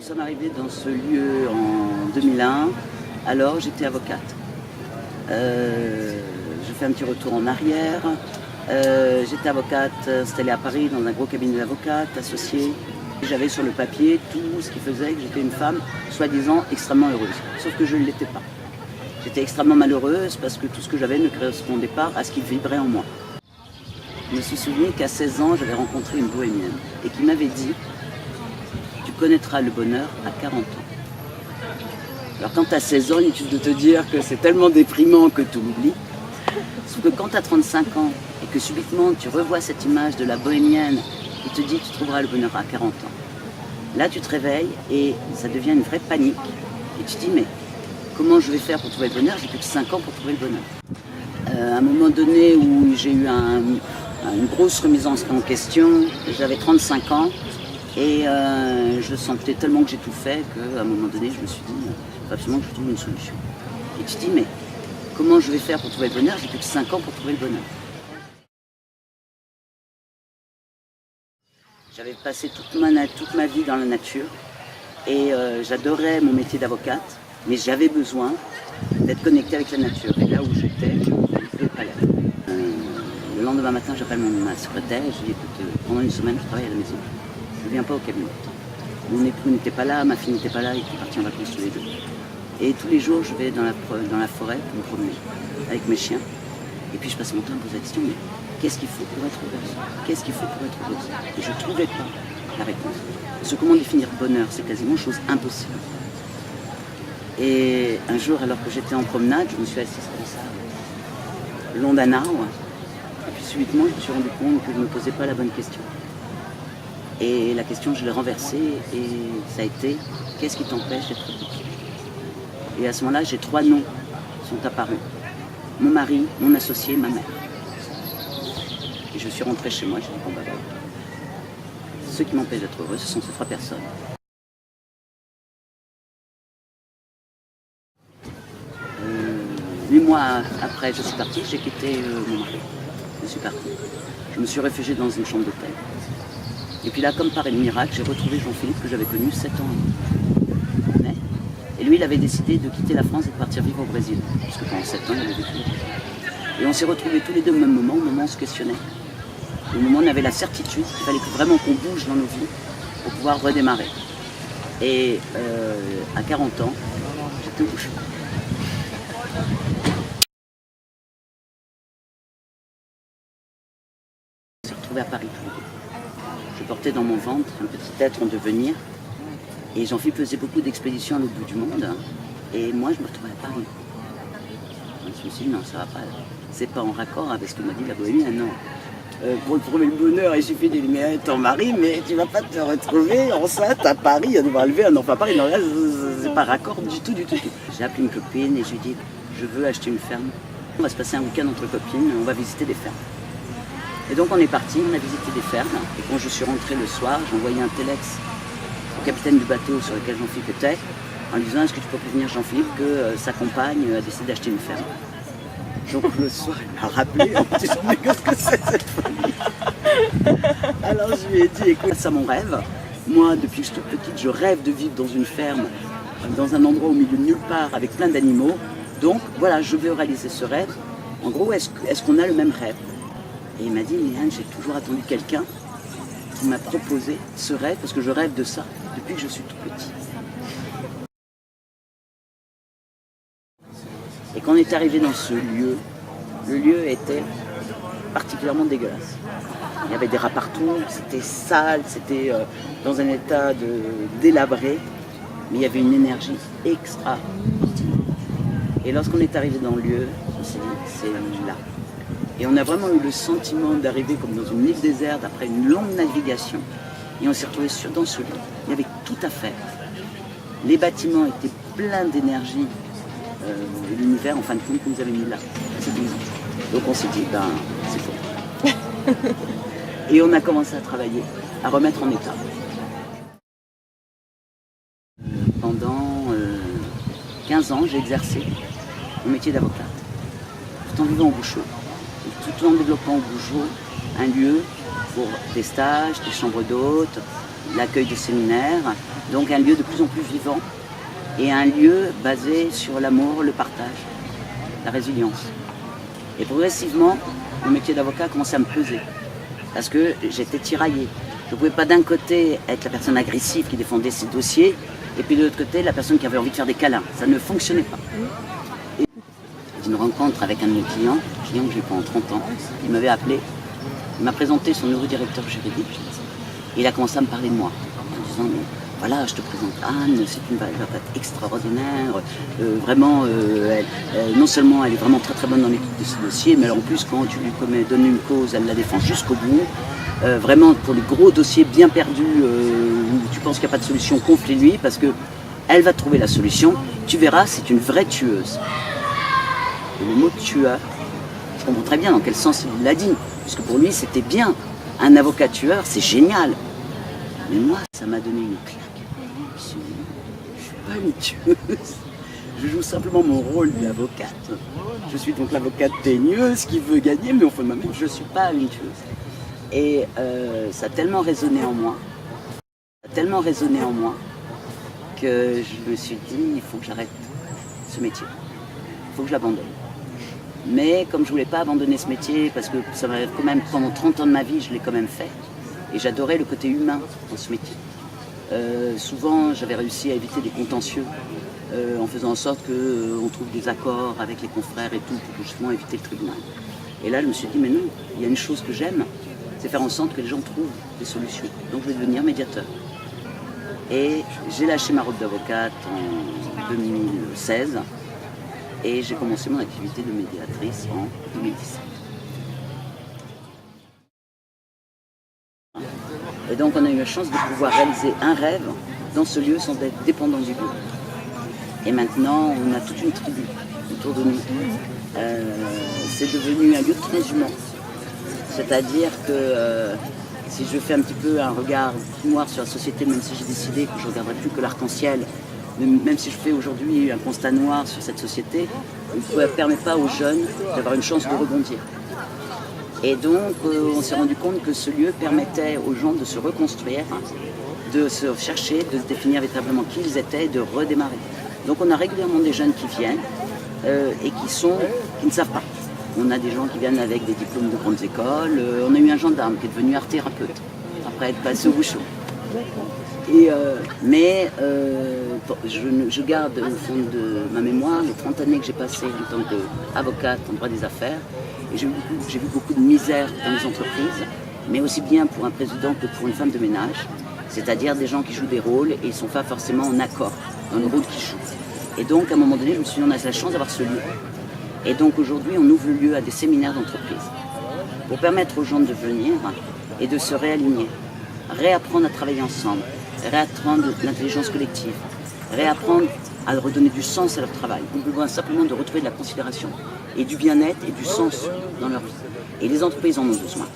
sommes arrivés dans ce lieu en 2001, alors j'étais avocate. Je fais un petit retour en arrière. J'étais avocate installée à Paris dans un gros cabinet d'avocates, associée. J'avais sur le papier tout ce qui faisait que j'étais une femme soi-disant extrêmement heureuse. Sauf que je ne l'étais pas. J'étais extrêmement malheureuse parce que tout ce que j'avais ne correspondait pas à ce qui vibrait en moi. Je me suis souvenu qu'à 16 ans, j'avais rencontré une bohémienne et qui m'avait dit « Tu connaîtras le bonheur à 40 ans ». Alors quand tu as 16 ans, inutile de te dire que c'est tellement déprimant que tu l'oublies. Sauf que quand tu as 35 ans et que subitement tu revois cette image de la bohémienne qui te dit « Tu trouveras le bonheur à 40 ans », là tu te réveilles et ça devient une vraie panique. Et tu te dis « Mais comment je vais faire pour trouver le bonheur? J'ai plus que 5 ans pour trouver le bonheur ». À un moment donné où j'ai eu une grosse remise en question, j'avais 35 ans et je sentais tellement que j'ai tout fait qu'à un moment donné je me suis dit il faut absolument que je trouve une solution. Et tu te dis mais comment je vais faire pour trouver le bonheur? J'ai plus que 5 ans pour trouver le bonheur. J'avais passé toute ma vie dans la nature et j'adorais mon métier d'avocate, mais j'avais besoin d'être connectée avec la nature. Et là où j'étais, je ne pouvais pas l'être. Le lendemain matin, j'appelle ma secrétaire et je dis écoute, pendant une semaine, je travaille à la maison. Je ne viens pas au cabinet. Mon époux n'était pas là, ma fille n'était pas là, ils étaient partis en vacances tous les deux. Et tous les jours, je vais dans la forêt pour me promener avec mes chiens. Et puis je passe mon temps à me poser la question, mais qu'est-ce qu'il faut pour être heureuse? Qu'est-ce qu'il faut pour être heureuse? Et je ne trouvais pas la réponse. Parce que comment définir bonheur? C'est quasiment chose impossible. Et un jour, alors que j'étais en promenade, je me suis assise comme ça, le long d'un arbre. Et puis subitement, je me suis rendu compte que je ne me posais pas la bonne question. Et la question, je l'ai renversée et ça a été « Qu'est-ce qui t'empêche d'être heureuse ?» Et à ce moment-là, j'ai 3 noms qui sont apparus. Mon mari, mon associé, ma mère. Et je suis rentrée chez moi, j'ai dit « Bon, bah voilà. Ceux qui m'empêchent d'être heureuse, ce sont ces 3 personnes. » 8 mois après, je suis partie, j'ai quitté mon mari. Je suis partie. Je me suis réfugiée dans une chambre d'hôtel. Et puis là, comme par miracle, j'ai retrouvé Jean-Philippe que j'avais connu 7 ans avant. Et lui, il avait décidé de quitter la France et de partir vivre au Brésil. Parce que pendant 7 ans, il avait vécu. Et on s'est retrouvés tous les deux au même moment où on se questionnait. Au moment où on avait la certitude qu'il fallait vraiment qu'on bouge dans nos vies pour pouvoir redémarrer. Et à 40 ans, j'étais au bouche. Je me suis retrouvée à Paris tous les deux. Je portais dans mon ventre un petit être en devenir. Et Jean-Philippe faisait beaucoup d'expéditions à l'autre bout du monde. Et moi, je me retrouvais à Paris. Je me suis dit, non, ça va pas. C'est pas en raccord avec ce que m'a dit la bohémienne, non. Pour trouver le bonheur, il suffit d'éliminer ton mari, mais tu vas pas te retrouver enceinte à Paris, à devoir élever un enfant à Paris. Non, là, c'est pas raccord du tout. J'ai appelé une copine et je lui ai dit, je veux acheter une ferme. On va se passer un week-end entre copines, on va visiter des fermes. Et donc on est parti, on a visité des fermes. Et quand je suis rentrée le soir, j'ai envoyé un téléx au capitaine du bateau sur lequel Jean-Philippe était, en lui disant, est-ce que tu peux prévenir Jean-Philippe que sa compagne a décidé d'acheter une ferme? Donc le soir, il m'a rappelé, en me disant, mais qu'est-ce que c'est cette folie? Alors je lui ai dit, écoute, c'est mon rêve. Moi, depuis que je suis toute petite, je rêve de vivre dans une ferme, dans un endroit au milieu de nulle part, avec plein d'animaux. Donc voilà, je veux réaliser ce rêve. En gros, est-ce qu'on a le même rêve? Et il m'a dit, mais Anne, j'ai toujours attendu quelqu'un qui m'a proposé ce rêve, parce que je rêve de ça depuis que je suis tout petit. Et quand on est arrivé dans ce lieu, le lieu était particulièrement dégueulasse. Il y avait des rats partout, c'était sale, c'était dans un état délabré, mais il y avait une énergie extraordinaire. Et lorsqu'on est arrivé dans le lieu, on s'est dit, c'est là. Et on a vraiment eu le sentiment d'arriver comme dans une île déserte après une longue navigation. Et on s'est retrouvé dans ce lieu. Il y avait tout à faire. Les bâtiments étaient pleins d'énergie. L'univers, en fin de compte, nous avait mis là. Donc on s'est dit, ben, c'est faux. Et on a commencé à travailler, à remettre en état. Pendant 15 ans, j'ai exercé mon métier d'avocat, tout en vivant au Bouchot, tout en développant au Bouchot un lieu pour des stages, des chambres d'hôtes, l'accueil des séminaires, donc un lieu de plus en plus vivant et un lieu basé sur l'amour, le partage, la résilience. Et progressivement, le métier d'avocat a commencé à me peser parce que j'étais tiraillée. Je ne pouvais pas d'un côté être la personne agressive qui défendait ses dossiers et puis de l'autre côté la personne qui avait envie de faire des câlins. Ça ne fonctionnait pas. Et une rencontre avec un de mes clients que j'ai eu pendant 30 ans, il m'avait appelé, il m'a présenté son nouveau directeur juridique et il a commencé à me parler de moi en disant voilà, je te présente Anne, c'est une avocate extraordinaire, vraiment, non seulement elle est vraiment très très bonne dans l'étude de ses dossiers, mais alors en plus quand tu lui donnes une cause, elle la défend jusqu'au bout. Vraiment pour les gros dossiers bien perdus où tu penses qu'il n'y a pas de solution, confie-lui parce qu'elle va trouver la solution. Tu verras, c'est une vraie tueuse. Et le mot tueur, je comprends très bien dans quel sens il l'a dit, puisque pour lui c'était bien. Un avocat tueur, c'est génial. Mais moi, ça m'a donné une claque. Je suis pas une tueuse. Je joue simplement mon rôle d'avocate. Je suis donc l'avocate daigneuse qui veut gagner, mais au fond de ma mère, je ne suis pas une tueuse. Et ça a tellement résonné en moi, que je me suis dit, il faut que j'arrête ce métier. Il faut que je l'abandonne. Mais comme je ne voulais pas abandonner ce métier, parce que ça m'a quand même, pendant 30 ans de ma vie, je l'ai quand même fait. Et j'adorais le côté humain dans ce métier. Souvent, j'avais réussi à éviter des contentieux en faisant en sorte qu'on trouve des accords avec les confrères et tout, pour justement éviter le tribunal. Et là, je me suis dit, mais non, il y a une chose que j'aime, c'est faire en sorte que les gens trouvent des solutions. Donc, je vais devenir médiateur. Et j'ai lâché ma robe d'avocate en 2016 et j'ai commencé mon activité de médiatrice en 2017. Et donc on a eu la chance de pouvoir réaliser un rêve dans ce lieu sans être dépendant du lieu. Et maintenant on a toute une tribu autour de nous. C'est devenu un lieu très humain. C'est-à-dire que si je fais un petit peu un regard noir sur la société, même si j'ai décidé que je ne regarderai plus que l'arc-en-ciel, même si je fais aujourd'hui un constat noir sur cette société, ne permet pas aux jeunes d'avoir une chance de rebondir. Et donc, on s'est rendu compte que ce lieu permettait aux gens de se reconstruire, de se chercher, de se définir véritablement qui ils étaient et de redémarrer. Donc, on a régulièrement des jeunes qui viennent et qui ne savent pas. On a des gens qui viennent avec des diplômes de grandes écoles. On a eu un gendarme qui est devenu art thérapeute après être passé au bouchon. Mais je garde au fond de ma mémoire les 30 années que j'ai passées en tant qu'avocate en droit des affaires. Et j'ai vu beaucoup de misère dans les entreprises, mais aussi bien pour un président que pour une femme de ménage. C'est-à-dire des gens qui jouent des rôles et ils ne sont pas forcément en accord dans le rôle qu'ils jouent. Et donc à un moment donné, je me suis dit, on a la chance d'avoir ce lieu. Et donc aujourd'hui, on ouvre le lieu à des séminaires d'entreprise pour permettre aux gens de venir et de se réaligner, réapprendre à travailler ensemble, réapprendre l'intelligence collective, réapprendre à redonner du sens à leur travail. Ils ont besoin simplement de retrouver de la considération et du bien-être et du sens dans leur vie. Et les entreprises en ont besoin.